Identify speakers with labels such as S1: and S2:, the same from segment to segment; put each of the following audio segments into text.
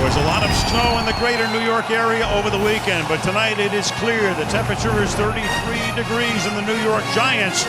S1: was a lot of snow in the greater New York area over the weekend, but tonight it is clear. The temperature is 33 degrees, and the New York Giants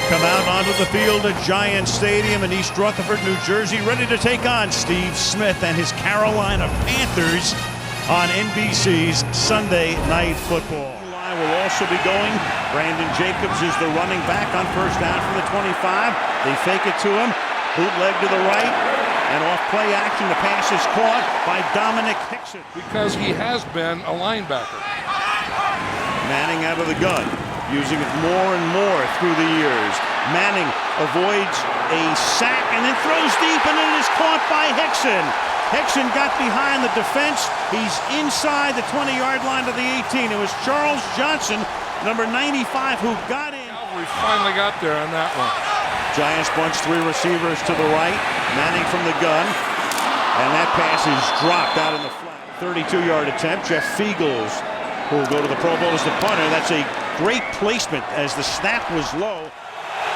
S1: come out onto the field at Giant Stadium in East Rutherford, New Jersey, ready to take on Steve Smith and his Carolina Panthers on NBC's Sunday Night Football. Line will also be going. Brandon Jacobs is the running back on first down from the 25. They fake it to him. Bootleg to the right. And off play action, the pass is caught by Dominic Hickson.
S2: Because he has been a linebacker.
S1: Manning out of the gun, using it more and more through the years. Manning avoids a sack and then throws deep, and it is caught by Hickson. Hickson got behind the defense. He's inside the 20-yard line to the 18. It was Charles Johnson, number 95, who got in.
S2: We finally got there on that one.
S1: Giants bunch three receivers to the right. Manning from the gun. And that pass is dropped out in the flat. 32-yard attempt. Jeff Fiegels, who will go to the Pro Bowl as the punter. That's a great placement as the snap was low.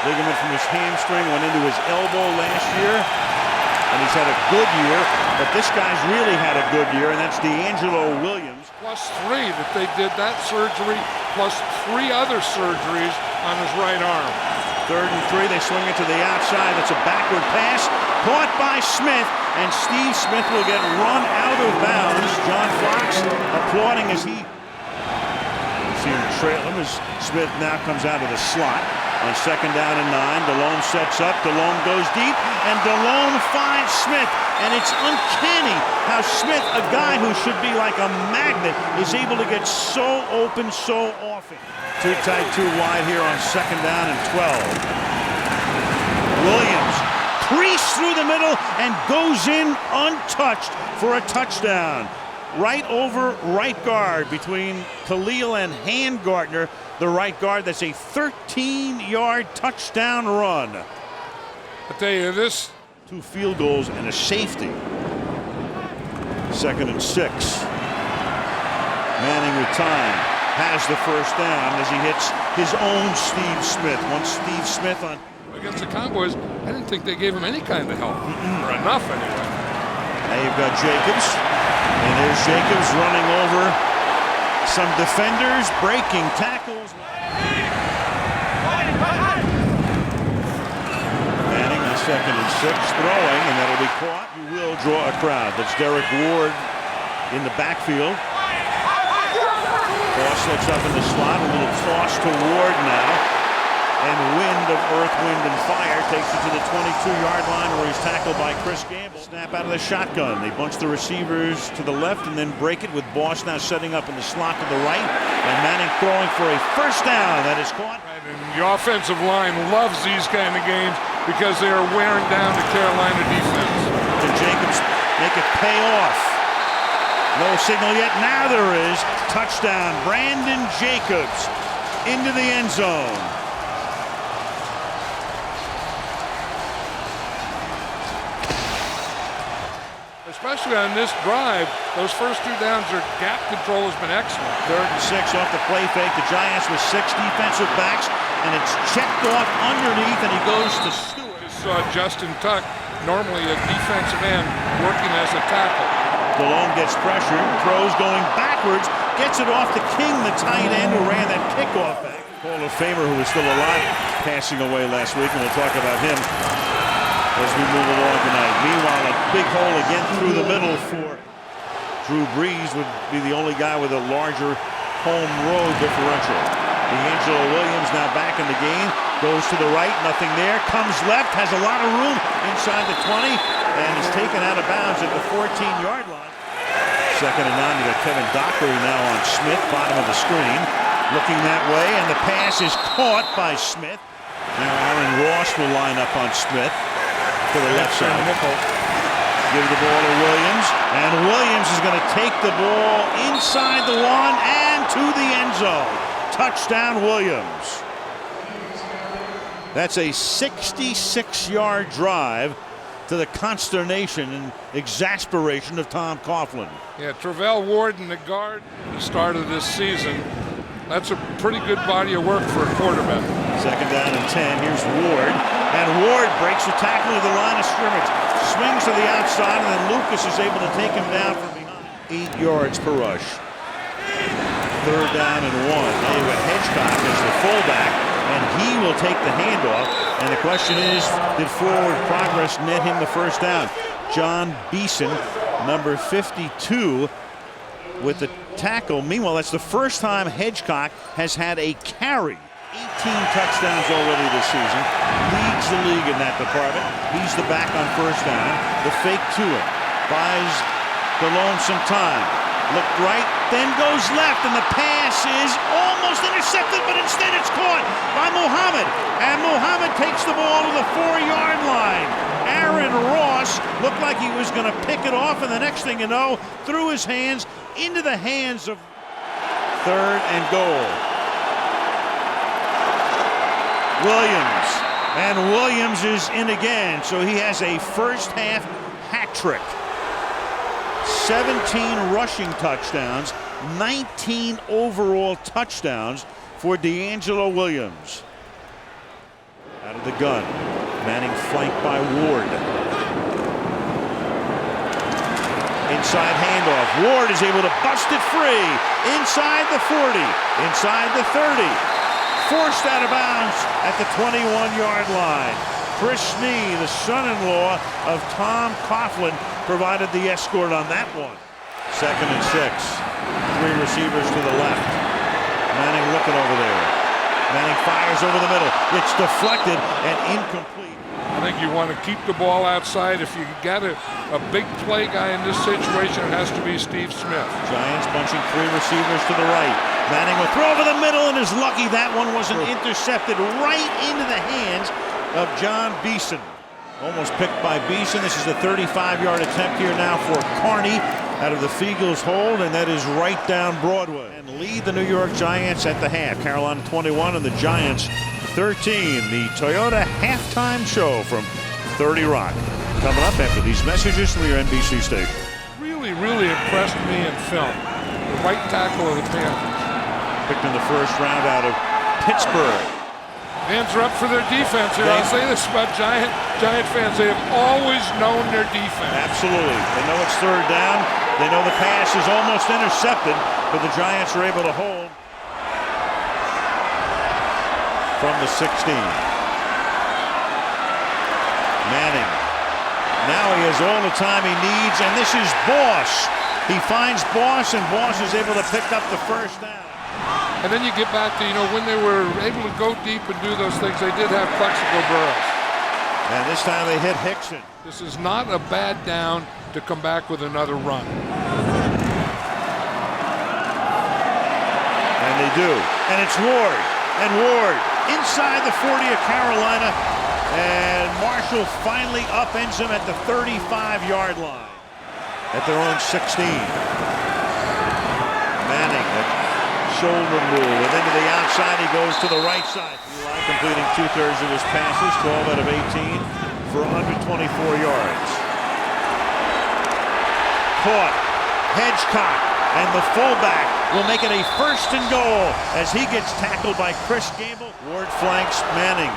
S1: Ligament from his hamstring went into his elbow last year. And he's had a good year. But this guy's really had a good year, and that's D'Angelo Williams.
S2: +3 that they did that surgery, plus 3 other surgeries on his right arm.
S1: 3rd and 3, they swing it to the outside. That's a backward pass, caught by Smith, and Steve Smith will get run out of bounds. John Fox applauding as he see him trail him as Smith now comes out of the slot. On 2nd down and 9, Delhomme sets up, Delhomme goes deep, and Delhomme finds Smith. And it's uncanny how Smith, a guy who should be like a magnet, is able to get so open so often. Too tight, too wide here on 2nd down and 12. Williams creased through the middle and goes in untouched for a touchdown. Right over right guard between Khalil and Handgartner, the right guard. That's a 13-yard touchdown run.
S2: I tell you this.
S1: 2 field goals and a safety. 2nd and 6. Manning with time has the first down as he hits his own Steve Smith. Once Steve Smith on
S2: against the Cowboys, I didn't think they gave him any kind of help, or enough anyway.
S1: Now you've got Jacobs, and there's Jacobs running over some defenders, breaking tackles. Manning on 2nd and 6, throwing, and that'll be caught. You will draw a crowd. That's Derek Ward in the backfield. Ball sets up in the slot, a little toss to Ward now. And wind of earth, wind, and fire takes it to the 22-yard line where he's tackled by Chris Gamble. Snap out of the shotgun. They bunch the receivers to the left and then break it with Boss now setting up in the slot to the right. And Manning throwing for a first down. That is caught.
S2: And the offensive line loves these kind of games because they are wearing down the Carolina defense.
S1: Can Jacobs make it pay off? No signal yet. Now there is. Touchdown. Brandon Jacobs into the end zone.
S2: Especially on this drive, those first 2 downs, their gap control has been excellent.
S1: 3rd and 6 off the play fake. The Giants with 6 defensive backs, and it's checked off underneath, and he goes to Stewart.
S2: Just saw Justin Tuck, normally a defensive end, working as a tackle.
S1: Delhomme gets pressured, throws going backwards, gets it off to King, the tight end who ran that kickoff back. Hall of Famer who is still alive, passing away last week, and we'll talk about him as we move along tonight. Meanwhile, a big hole again through the middle for Drew Brees would be the only guy with a larger home road differential. D'Angelo Williams now back in the game, goes to the right, nothing there, comes left, has a lot of room inside the 20, and is taken out of bounds at the 14-yard line. 2nd and 9, you got Kevin Dockery now on Smith, bottom of the screen, looking that way, and the pass is caught by Smith. Now Aaron Ross will line up on Smith to the left side. Give the ball to Williams, and Williams is going to take the ball inside the 1 and to the end zone. Touchdown, Williams. That's a 66-yard drive to the consternation and exasperation of Tom Coughlin.
S2: Yeah, Travell Ward in the guard at the start of this season. That's a pretty good body of work for a quarterback.
S1: 2nd down and 10. Here's Ward. And Ward breaks the tackle to the line of scrimmage. swings to the outside, and then Lucas is able to take him down from behind. 8 yards per rush. 3rd down and 1. Now you've got Hedgecock as the fullback, and he will take the handoff. And the question is, did forward progress net him the first down? John Beeson, number 52, with the tackle. Meanwhile, that's the first time Hedgecock has had a carry. 18 touchdowns already this season. Leads the league in that department. He's the back on first down. The fake to him. Buys DeLone some time. Looked right, then goes left, and the pass is almost intercepted, but instead it's caught by Muhammad. And Muhammad takes the ball to the 4-yard line. Aaron Ross looked like he was going to pick it off, and the next thing you know, threw his hands into the hands of 3rd and goal. Williams, and Williams is in again, so he has a first half hat trick. 17 rushing touchdowns, 19 overall touchdowns for DeAngelo Williams. Out of the gun, Manning flanked by Ward. Inside handoff, Ward is able to bust it free. Inside the 40, inside the 30. Forced out of bounds at the 21-yard line. Chris Snee, the son-in-law of Tom Coughlin, provided the escort on that one. 2nd and 6. 3 receivers to the left. Manning looking over there. Manning fires over the middle. It's deflected and incomplete.
S2: I think you want to keep the ball outside. If you got a big play guy in this situation, it has to be Steve Smith.
S1: Giants bunching 3 receivers to the right. Manning will throw over the middle and is lucky that one wasn't intercepted right into the hands of John Beeson. Almost picked by Beeson. This is a 35-yard attempt here now for Carney out of the Fiegel's hold, and that is right down Broadway. And lead the New York Giants at the half. Carolina 21 and the Giants 13. The Toyota halftime show from 30 Rock. Coming up after these messages from your NBC station.
S2: Really impressed me in film. The right tackle of the Panthers.
S1: Picked in the first round out of Pittsburgh.
S2: Hands are up for their defense here. I'll say this about Giant fans. They have always known their defense.
S1: Absolutely. They know it's 3rd down. They know the pass is almost intercepted, but the Giants are able to hold from the 16. Manning. Now he has all the time he needs, and this is Boss. He finds Boss, and Boss is able to pick up the first down.
S2: And then you get back to, when they were able to go deep and do those things, they did have Plexico Burress.
S1: And this time they hit Hickson.
S2: This is not a bad down to come back with another run.
S1: And they do. And it's Ward. And Ward inside the 40 of Carolina. And Marshall finally upends him at the 35-yard line. At their own 16. Manning, shoulder move, and then to the outside he goes to the right side. Eli completing 2/3 of his passes, 12 out of 18 for 124 yards. Caught. Hedgecock and the fullback will make it a 1st and goal as he gets tackled by Chris Gamble. Ward flanks Manning.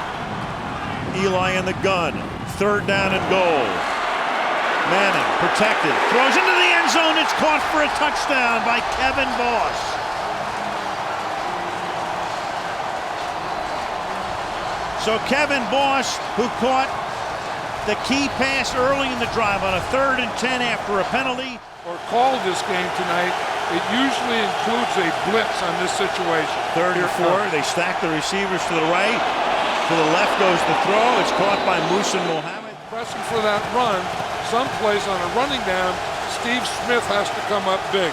S1: Eli in the gun. 3rd down and goal. Manning protected, throws into the end zone. It's caught for a touchdown by Kevin Boss. So Kevin Boss, who caught the key pass early in the drive on a 3rd and 10 after a penalty.
S2: Or called this game tonight, it usually includes a blitz on this situation.
S1: 3rd and 4, they stack the receivers to the right. To the left goes the throw. It's caught by Musa Mohammed.
S2: Pressing for that run, someplace on a running down, Steve Smith has to come up big.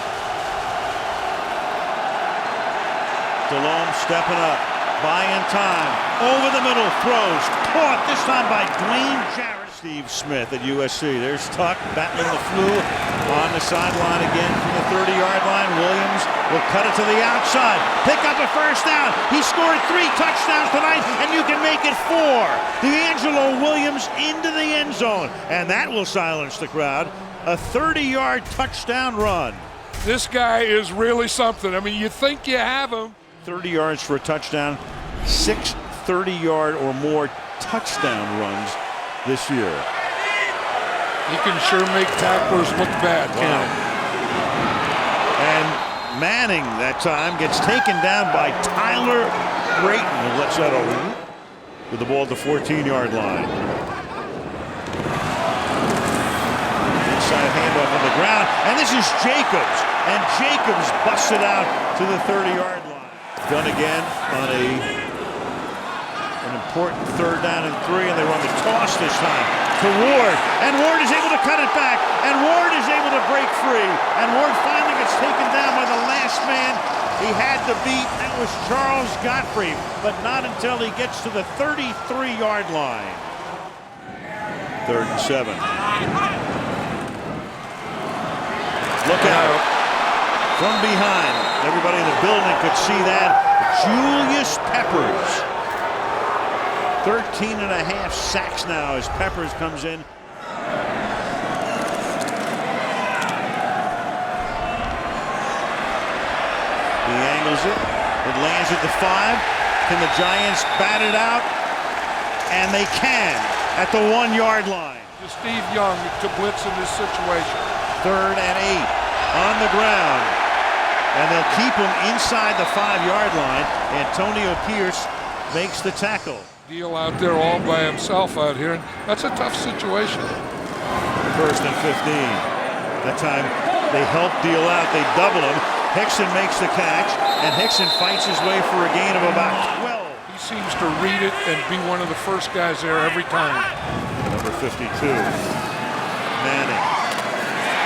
S1: DeLone stepping up. Buying time, over the middle, throws, caught this time by Dwayne Jarrett. Steve Smith at USC. There's Tuck battling the flu on the sideline again from the 30-yard line. Williams will cut it to the outside, pick up a first down. He scored 3 touchdowns tonight, and you can make it 4. DeAngelo Williams into the end zone, and that will silence the crowd. A 30-yard touchdown run.
S2: This guy is really something. I mean, you think you have him.
S1: 30 yards for a touchdown, 6 30-yard or more touchdown runs this year.
S2: He can sure make tacklers look bad, can't he?
S1: And Manning that time gets taken down by Tyler Drayton, who lets out a with the ball at the 14-yard line. Inside handoff on the ground, and this is Jacobs, and Jacobs busts it out to the 30-yard line. Done again on an important 3rd down and 3, and they run the toss this time to Ward, and Ward is able to cut it back, and Ward is able to break free, and Ward finally gets taken down by the last man he had to beat. That was Charles Godfrey, but not until he gets to the 33-yard line. 3rd and 7. Look out from behind. Everybody in the building could see that. Julius Peppers. 13.5 sacks now as Peppers comes in. He angles it. It lands at the 5. Can the Giants bat it out? And they can at the 1-yard line.
S2: Steve Young to blitz in this situation.
S1: 3rd and 8 on the ground. And they'll keep him inside the 5-yard line. Antonio Pierce makes the tackle.
S2: Deal out there all by himself out here. That's a tough situation.
S1: 1st and 15. That time they help Deal out. They double him. Hickson makes the catch, and Hickson fights his way for a gain of about 12.
S2: He seems to read it and be one of the first guys there every time.
S1: Number 52. Manning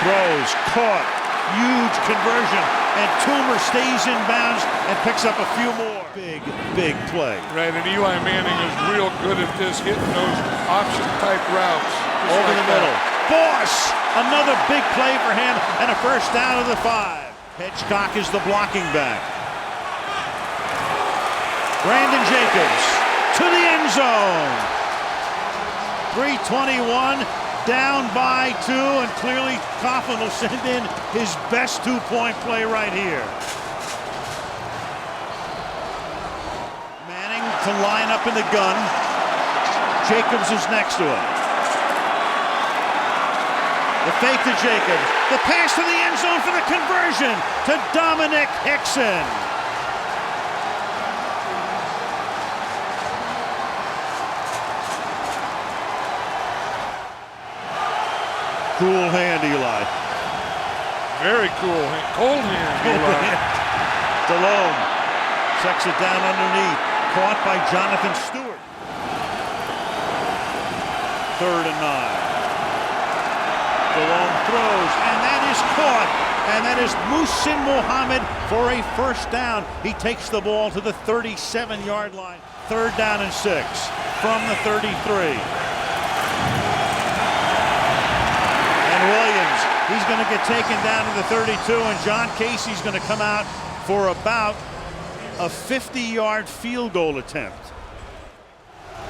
S1: throws, caught, huge conversion, and Toomer stays in bounds and picks up a few more. Big play.
S2: Right, and Eli Manning is real good at this, hitting those option-type routes.
S1: Over the middle. Boss! Another big play for him, and a 1st down of the 5. Hedgecock is the blocking back. Brandon Jacobs to the end zone. 3:21, down by 2, and clearly Coughlin will send in his best 2-point play right here. Manning to line up in the gun. Jacobs is next to him. The fake to Jacobs. The pass to the end zone for the conversion to Dominic Hickson. Cool hand, Eli.
S2: Very cool hand. Cold hand, Eli.
S1: Delhomme checks it down underneath. Caught by Jonathan Stewart. 3rd and 9. Delhomme throws, and that is caught, and that is Muhsin Muhammad for a 1st down. He takes the ball to the 37-yard line. 3rd down and 6 from the 33. And Williams, he's going to get taken down to the 32, and John Casey's going to come out for about a 50-yard field goal attempt.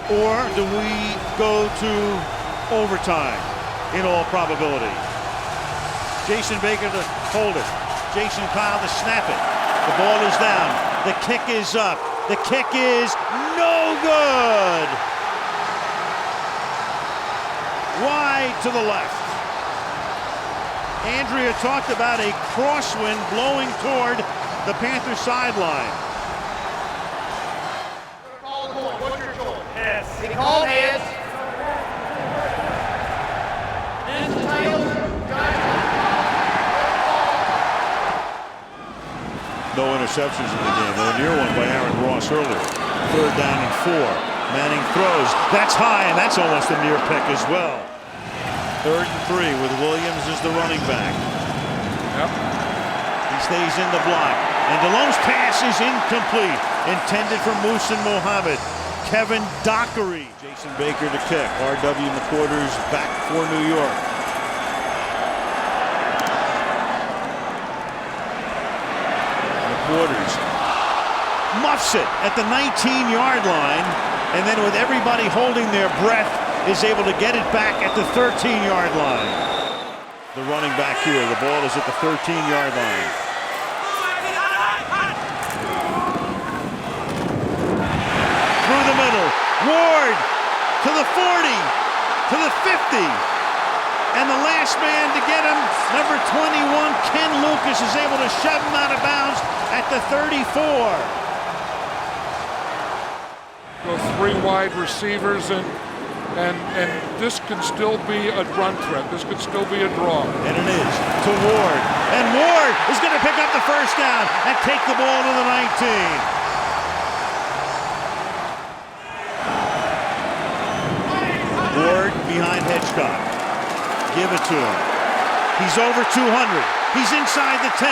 S1: Or do we go to overtime? In all probability. Jason Baker to hold it. Jason Kyle to snap it. The ball is down. The kick is up. The kick is no good. Wide to the left. Andrea talked about a crosswind blowing toward the Panthers sideline.
S3: What's your choice? Yes. He called heads.
S1: No interceptions in the game, though a near one by Aaron Ross earlier. 3rd down and 4. Manning throws. That's high, and that's almost a near pick as well. 3rd and 3 with Williams as the running back.
S2: Yep.
S1: He stays in the block, and Delhomme's pass is incomplete. Intended for Muhsin Muhammad. Kevin Dockery. Jason Baker to kick. R.W. McQuarters back for New York. McQuarters muffs it at the 19-yard line, and then with everybody holding their breath is able to get it back at the 13-yard line. The running back here, the ball is at the 13-yard line. Through the middle, Ward to the 40, to the 50, and last man to get him. Number 21, Ken Lucas, is able to shove him out of bounds at the 34.
S2: Go 3 wide receivers, and this can still be a run threat. This could still be a draw.
S1: And it is to Ward. And Ward is going to pick up the first down and take the ball to the 19. Ward behind Hedgecock. Give it to him. He's over 200. He's inside the 10.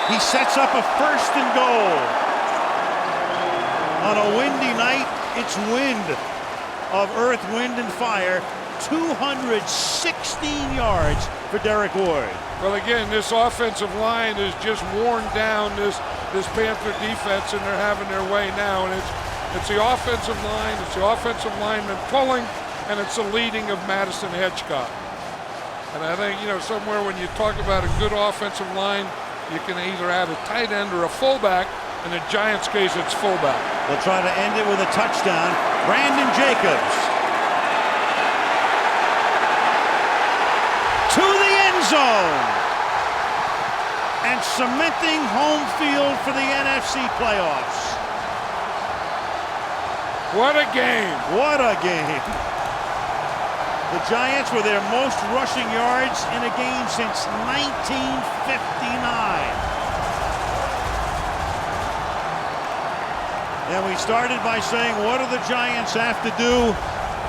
S1: He sets up a first and goal. On a windy night, it's wind of earth, wind, and fire. 216 yards for Derek Ward.
S2: Well, again, this offensive line is just worn down this Panther defense, and they're having their way now. And it's the offensive line, it's the offensive lineman pulling, and it's the leading of Madison Hedgecock. And I think, somewhere when you talk about a good offensive line, you can either have a tight end or a fullback. In the Giants' case, it's fullback.
S1: They'll try to end it with a touchdown. Brandon Jacobs to the end zone and cementing home field for the NFC playoffs.
S2: What a game.
S1: What a game. The Giants were their most rushing yards in a game since 1959. And we started by saying, what do the Giants have to do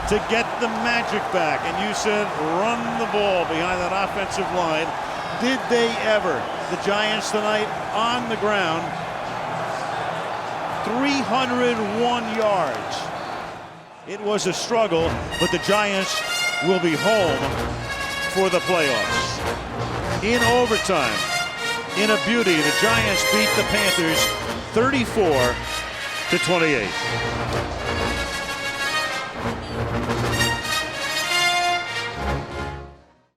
S1: to get the magic back? And you said, run the ball behind that offensive line. Did they ever? The Giants tonight on the ground, 301 yards. It was a struggle, but the Giants will be home for the playoffs. In overtime, in a beauty, the Giants beat the Panthers 34-28.